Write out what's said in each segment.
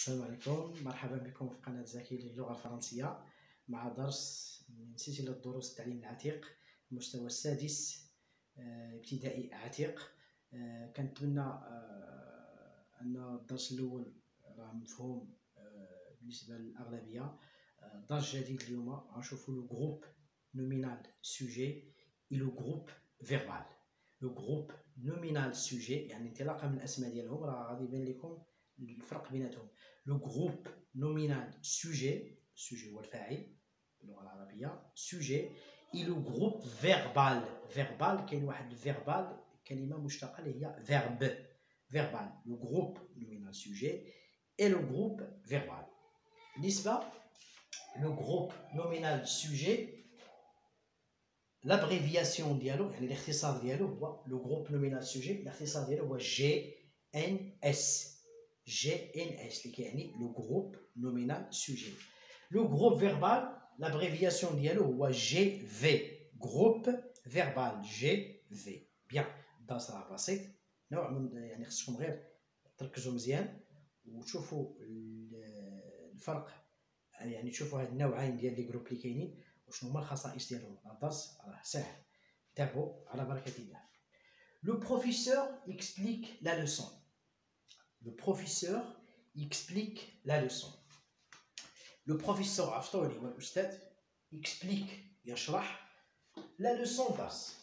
السلام عليكم، مرحبا بكم في قناة زكي للغة الفرنسية مع درس من سلسلة دروس التعليم العتيق المستوى السادس ابتدائي عتيق. كنتمنى أن الدرس الأول راه مفهوم بالنسبة للأغلبية. درس جديد اليوم غنشوفو لو جروب نومينال سوجي و لو جروب فيربال. لو جروب نومينال سوجي يعني انطلاقا من الأسماء ديالهم راه غادي يبان لكم الفرق بيناتهم. لو جروب نومينال سوجي، سوجي هو الفاعل باللغه العربيه، سوجي اي لو جروب فيربال. فيربال كاين واحد الفيربال كلمه مشتقه اللي هي فيرب. فيربال لو جروب نومينال سوجي اي لو جروب فيربال. بالنسبه لو جروب نومينال سوجي لابريفياسيون ديالو يعني الاختصار ديالو هو لو جروب نومينال سوجي، الاختصار ديالو هو جي ان اس. GNS اللي كيعني لو جروب نومينال سوجي. لو جروب فيربال لابريفياسيون ديالو هو جي في، جروب فيربال جي في. بيان الدرس راه بسيط نوع من يعني خصكم غير تركزوا مزيان وتشوفوا الفرق، يعني تشوفوا هاد النوعين ديال لي جروب اللي كاينين وشنو هما الخصائص ديالهم. الدرس راه ساهل، تابعوا على بركه الله. لو بروفيسور اكسبليك لا لوسون. Le professeur explique la leçon. Le professeur عرفتوا هو الأستاذ explique يشرح la leçon درس.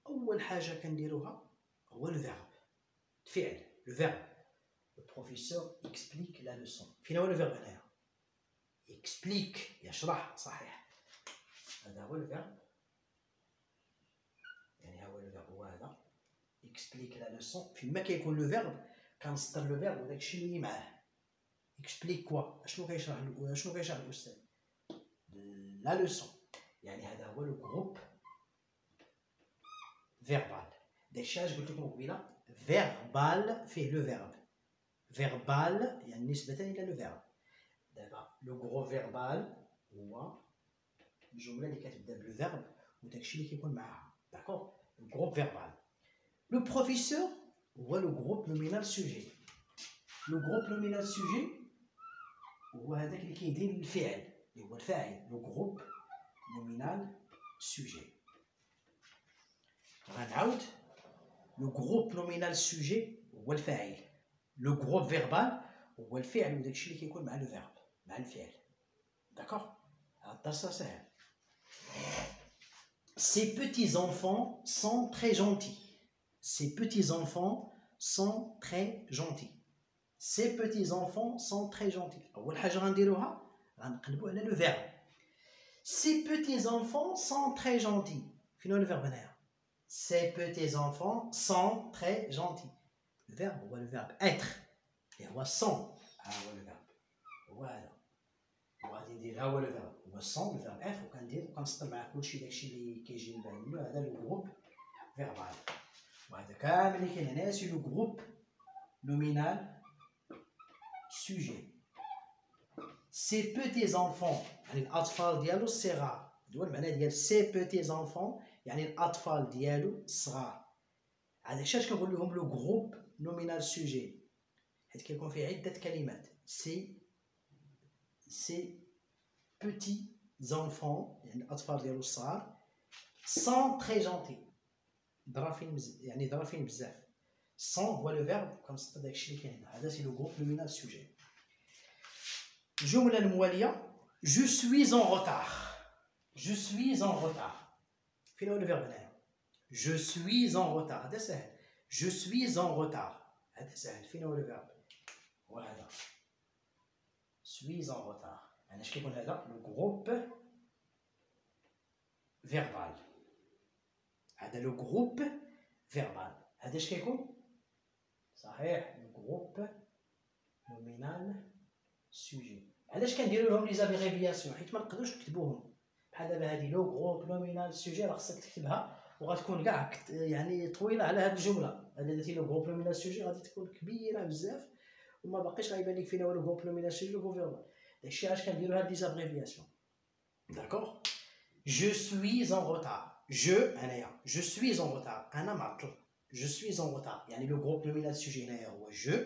أول حاجة كنديروها هو الفيرب، الفعل الفيرب. Le professeur explique la leçon. فين هو الفيرب هنايا؟ explique يشرح صحيح، هذا هو الفيرب، يعني هو الفيرب هو هذا explique la leçon. فين ما كيكون لو فيرب كنسطر لو فيرب وداك الشيء اللي معاه. اكسبليك كوا شنو كيشرح الاستاذ؟ لا لوسون، يعني هذا هو لو جروب فيربال. داك الشيء علاش قلت لكم قبيله فيربال فيه لو فيرب. فيربال يعني نسبة الى لو فيرب. دابا لو جروب فيربال هو الجمله اللي كتبدا بلو فيرب وداك الشيء اللي كيكون معاها. داكوغ لو جروب فيربال. لو بروفيسور هو لو جروب نومينال سوجي. لو جروب نومينال سوجي هو هذاك اللي كيدير الفعل اللي هو الفاعل. لو جروب نومينال سوجي. غنعاود، لو جروب نومينال سوجي هو الفاعل، لو جروب فيربال هو الفعل وداك الشيء اللي كيكون مع لو فيرب مع الفعل. داكوغ هاد الدرس ساهل. Ces petits enfants sont très gentils. Ces petits enfants sont très gentils. Ces petits enfants sont très gentils. أول حاجة غنديروها غنقلبوا على لو فيرب. Ces petits enfants sont très gentils. فين هو الفيرب هنايا؟ Ces petits enfants sont très gentils. الفيرب هو الفيرب être اللي هو sont. ها هو الفيرب هو هذا، وغادي ندير ها هو الفيرب هو sont الفيرب être وكندير وكنسطر معاه كلشي داكشي اللي كيجي من بعد منه. هذا لو جروب فيربال وهذا كامل اللي كاين هنايا سي لو جروب نومينال sujet. Ces petits enfants يعني الأطفال ديالو الصغار. هو المعنى ديال سي بوتي زونفون يعني الأطفال ديالو الصغار. هذا علاش كنقول لهم لو جروب نومينال سوجي، حيت كيكون فيه عدة كلمات. سي بوتي زونفون يعني الأطفال ديالو الصغار. سون تري جونتي ظرافين يعني ظرافين بزاف. سون هو لو فيرب كنسطر داكشي اللي كاين. هذا سي لو جروب نومينال سوجي. الجملة الموالية je suis en retard. je suis en retard. فين هو الفيرب هنايا؟ je suis en retard. هذا سهل. je suis en retard. هذا سهل. فين هو الفيرب؟ هو هذا suis en retard. يعني اش كيكون هذا؟ لو جروب فيربال. هذا لو جروب فيربال. هذا اش كيكون؟ صحيح لو جروب نومينال سوجي. علاش كنديروا لهم لي زابريفياسيون؟ حيت ما نقدروش نكتبوهم بحال دابا هذه لو جروب نومينال سوجي راه خصك تكتبها وغتكون كاع يعني طويله على هذه الجمله. هذا درتي لو جروب نومينال سوجي غادي تكون كبيره بزاف وما باقيش غيبان لك فين هو لو جروب نومينال سوجي لو فيربال. داكشي علاش كنديروا هاد لي زابريفياسيون. داكوغ جو سويز اون روتار. جو هنايا جو سويز اون روتار انا معطل. جو سويز اون روتار يعني لو جروب نومينال سوجي هنايا هو جو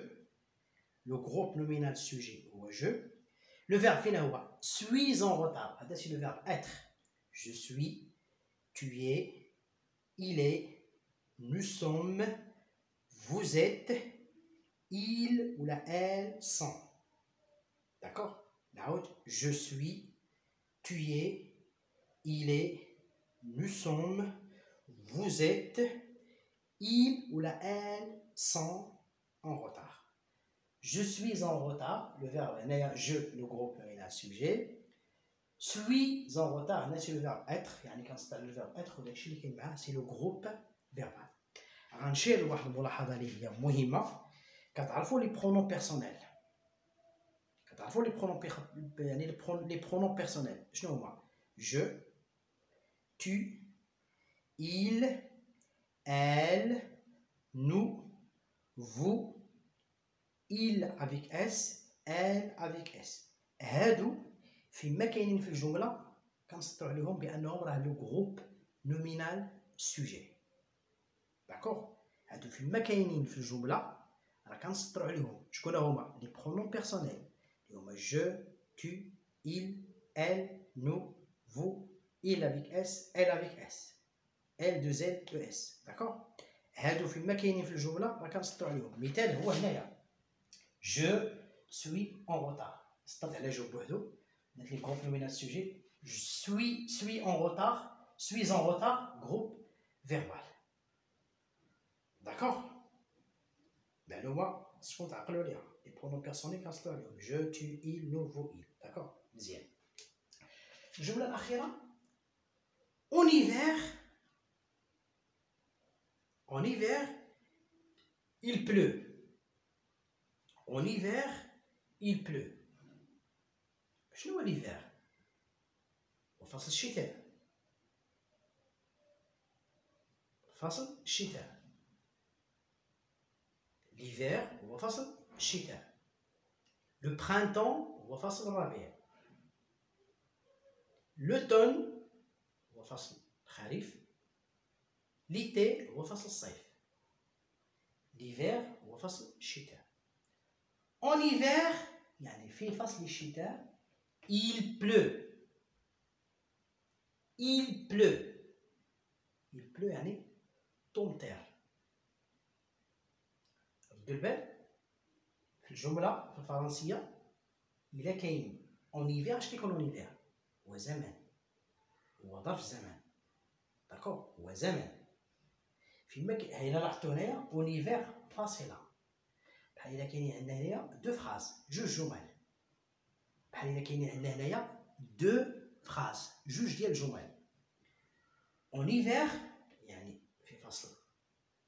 le groupe nominal sujet هو je. Le verbe فين هو suis en retard. هذا c'est le verbe être. Je suis, tu es, il est, nous sommes, vous êtes, il ou la elle sont. D'accord? Je suis, tu es, il est, nous sommes, vous êtes, il ou la elle sont en retard. Je suis en retard, le verbe je, le groupe nominal sujet. Suis en retard, c'est le verbe être, quand c'est le verbe être, c'est le groupe verbal. غنشير لواحد الملاحظة اللي هي مهمة. كتعرفوا لي برونون بيرسونيل. كتعرفوا لي برونون يعني لي برونون بيرسونيل شنو هما؟ je, tu, il, elle, nous, vous, il avec s, elle avec s. هادو فيما كاينين في الجملة كنسطروا عليهم بأنهم راه لو جروب نومينال سوجي. داكوغ؟ هادو فيما كاينين في الجملة راه كنسطروا عليهم شكون هما؟ لي برونون بيرسونيل اللي هما je, tu, il, elle, nous, vous, il avec s, elle avec s. L, 2L, 2S. D'accord? هادو فيما كاينين في الجملة راه كنسطروا عليهم. مثال هو هنايا. Je suis en retard. سطرت على جو بوحدو. درت لي groupe nominal sujet. Je suis en retard, groupe verbal. D'accord? Ben هما شكون تعقلوا عليها. Les pronoms personnels كنسطروا عليهم. Je, tu, il, nous, vous, il. D'accord? مزيان. الجملة الأخيرة. En hiver, il pleut. En hiver, il pleut. شنو هو l'hiver؟ هو فصل الشتاء. فصل الشتاء. l'hiver هو فصل الشتاء. le printemps هو فصل الربيع. l'automne هو فصل الخريف. l'été هو فصل الصيف. l'hiver هو فصل الشتاء. en hiver يعني في فصل الشتاء il pleut. il pleut. il pleut يعني تمطر. ردوا البال في الجملة في الفرنسية إلا كاين en hiver اش كيكون en hiver؟ هو زمان. هو ظرف زمان. داكوغ؟ هو زمان. فيما إلا لاحظتوا هنايا en hiver فاصلة. بحال إلا كاينين عندنا هنايا دو فراز جوج جمل. بحال إلا كاينين عندنا هنايا دو فراز جوج ديال الجمل. en hiver يعني في فصل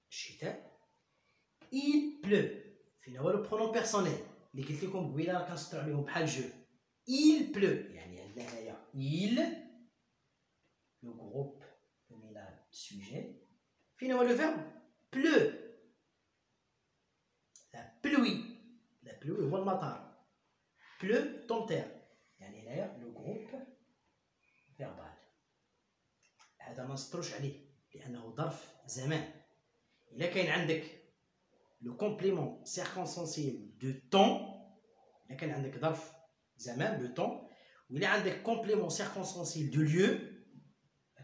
الشتاء il pleut. فين هو لو برونون بيرسونيل اللي قلت لكم قبيله راه كنسطروا عليهم بحال جو. il pleut يعني عندنا هنايا il لو جروب نومينال سوجي. فين هو لو فيرب pleut. لا pluie. لا pluie هو المطر. pleut تمطر يعني هنايا لو جروب فيربال. هذا ما نسطروش عليه لأنه ظرف زمان. إلا كاين عندك لو كومبليمون سيركونسانسييل دو طون، إلا كان عندك ظرف زمان لو طون، وإلا عندك كومبليمون سيركونسانسييل دو ليو،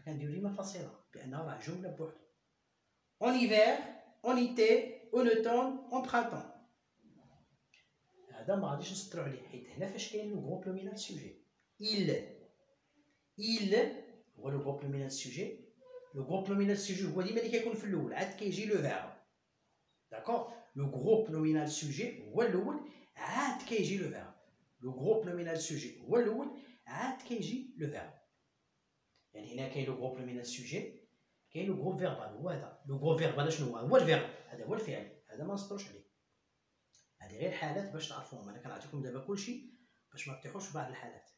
كنديرو ديما فاصلة بأنها راه جملة بوحدها. en hiver, en été, en automne, en printemps. هذا ما غاديش نسطرو عليه حيت هنا فاش كاين لو غروب نومينال سوجي. il هو لو غروب نومينال سوجي. لو غروب نومينال سوجي هو ديما اللي كيكون في الأول عاد كيجي لو فيرب. داكوغ؟ لو غروب نومينال سوجي هو الأول عاد كيجي لو فيرب. لو غروب نومينال سوجي هو الأول عاد كيجي لو فيرب. يعني هنا كاين لو غروب نومينال سوجي، كاين لو غروب فيربال هو هذا. لو غروب فيربال شنو هو؟ هو الفيرب، هذا هو الفعل، هذا ما نسطروش عليه. هذه غير حالات باش تعرفوهم. انا كنعطيكم دابا كلشي باش ما تطيحوش في بعض الحالات.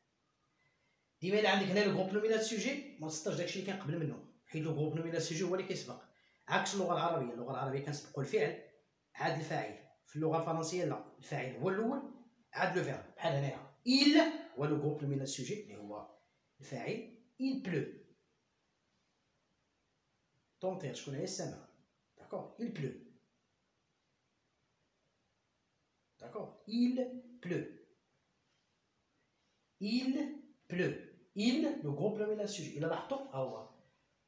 ديما الا عندك هنا لو غروب نومينال سوجي ما تسطرش داكشي اللي كان قبل منه، حيت لو غروب نومينال سوجي هو اللي كيسبق. عكس اللغه العربيه، اللغه العربيه كنسبقوا الفعل عاد الفاعل. في اللغه الفرنسيه لا، الفاعل هو الاول عاد لو فيرب. بحال هنايا il هو لو غروب نومينال سوجي اللي هو الفاعل. il pleut تمطر، شكون هي السماء. داكوغ؟ il pleut. D'accord. Il pleut. Il pleut. Il, le groupe nominal sujet. Il a la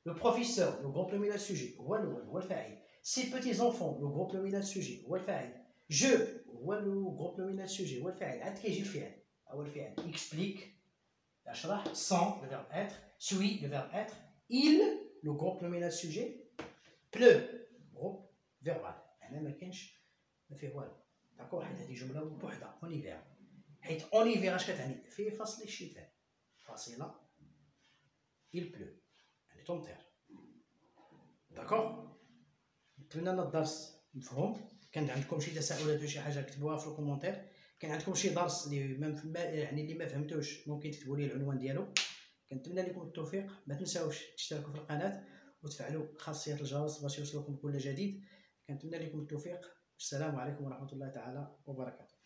le professeur, le groupe nominal sujet. Ses petits-enfants, le groupe nominal sujet. Je, le groupe nominal sujet. Explique. Sans, le verbe être. Suis, le verbe être. Il, le groupe nominal sujet. Pleut, groupe verbal. ما فيه والو. داكور. حيت هذه جمله بوحدها اونيفير. حيت اونيفير اش كتعني؟ في فصل الشتاء. فاصله il pleut يعني تمطر. داكور. نتمنى ان الدرس مفهوم. كان عندكم شي تساؤلات ولا شي حاجه كتبوها في الكومونتير. كان عندكم شي درس اللي ما فهمتوش ممكن تكتبوا لي العنوان ديالو. كنتمنى لكم التوفيق. ما تنساوش تشتركوا في القناه وتفعلوا خاصيه الجرس باش يوصلكم كل جديد. كنتمنى لكم التوفيق. السلام عليكم ورحمة الله تعالى وبركاته.